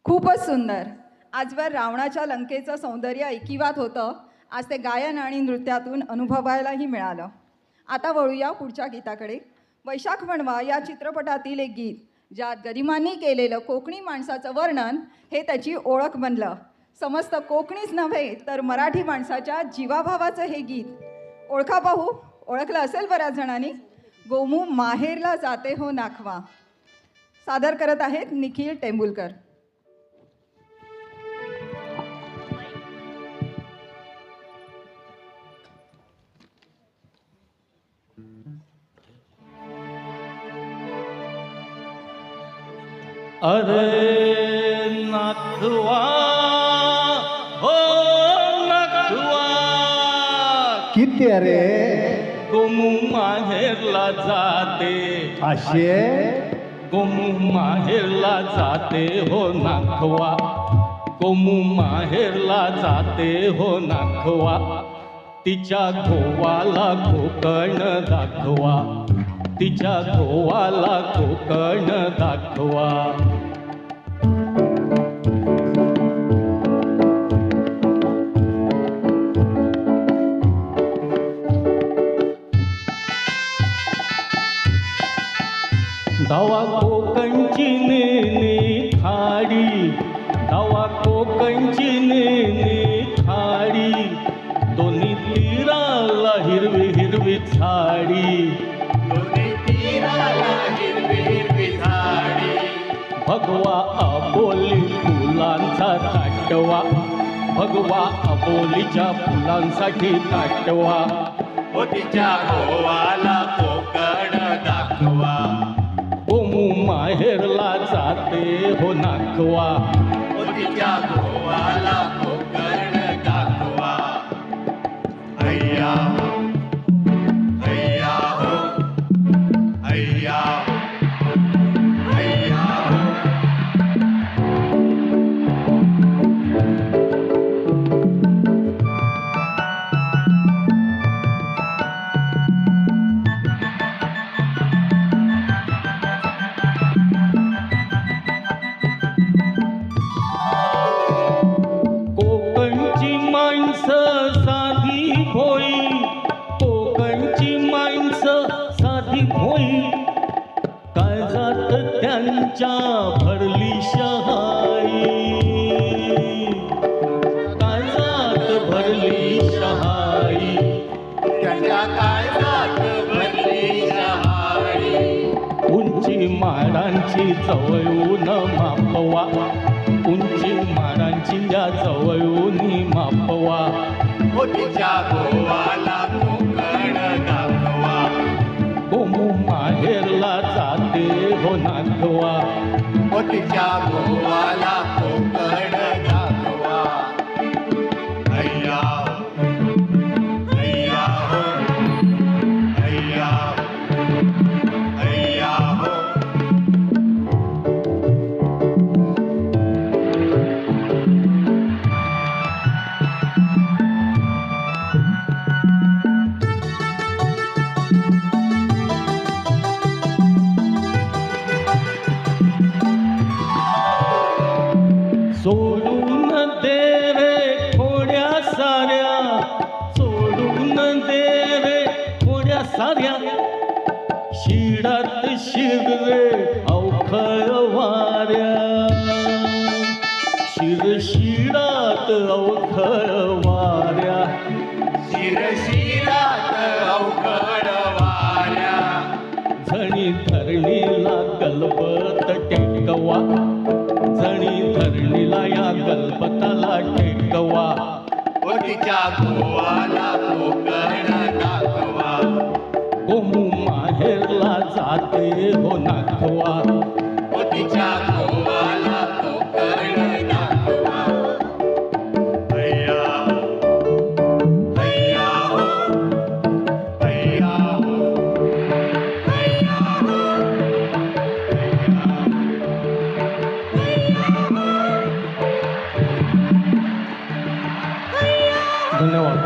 खूपच सुंदर. आजवर रावणाच्या लंकेचं सौंदर्य ऐकिवात होतं. आज ते गायन आणि नृत्यातून अनुभवायलाही मिळालं. आता वळूया पुढच्या गीताकडे. वैशाख वणवा या चित्रपटातील एक गीत, ज्यात गरिमांनी केलेलं कोकणी माणसाचं वर्णन हे त्याची ओळख बनलं. समस्त कोकणीच नव्हे तर मराठी माणसाच्या जीवाभावाचं हे गीत. ओळखा पाहू, ओळखलं असेल बऱ्याच जणांनी. गोमू माहेरला जाते हो नाखवा. सादर करत आहेत निखिल टेंबुलकर. अरे नाथवा हो नाथवा, किती अरे गोमू माहेरला जाते, असे गोमू माहेरला जाते हो नाखवा, गोमू माहेरला जाते हो नाखवा, तिच्या गोवाला कोकण दाखवा, तिच्या गोवाला कोकण दाखवा. धावा कोकणची नेने खाडी, धावा कोकणची नेने खाडी, दोन्ही तीराला हिरवी हिरवी झाडी, दोन्ही तीराला हिरवी हिरवी झाडी. भगवा अबोली फुलांचा ताटवा, भगवा अबोलीच्या फुलांसाठी ताटवा, ओ तिच्या गोवाला कोकण दाखवा, गोमू माहेरला जाते हो नाखवा, ओ तिच्या गोवाला कोकण दाखवा. हैया हो, हैया हो, हैया हो, हैया हो. कोकणची माणसं साधी भोई, कोकणची माणसं साधी भोई, काळजात त्यांच्या भरली शहाई, काळजात भरली शहाई, त्याच्या काळजात भरली शहाळी. उंची माडांची जवळून मापवा, उंची माडांची या जवळून मापवा, ओ तिच्या गोवाला कोकण दाखवा, गोमू माहेरला जाते हो नाखवा, ओ तिच्या गोवाला कोकण दाखवा. हैया हो, हैया हो, हैया हो, हैया हो. सोडून दे रे थोड्या साऱ्या, सोडून दे रे थोड्या साऱ्या, शिडात शिर रे अवखळ वाऱ्या, शिरशिडात अवखळ वाऱ्या, शिरशिरात अवघड वाऱ्या. झणी धरणीला गलबत टेकवा, झणी धरणीला या गलबताला टेकवा, ओ तिच्या गोवाला कोकण दाखवा, गोमू माहेरला जाते हो नाखवा, ओ तिच्या गोवाला कोकण दाखवा. हैया हो, हैया हो, हैया हो, हैया हो, धन्यवाद.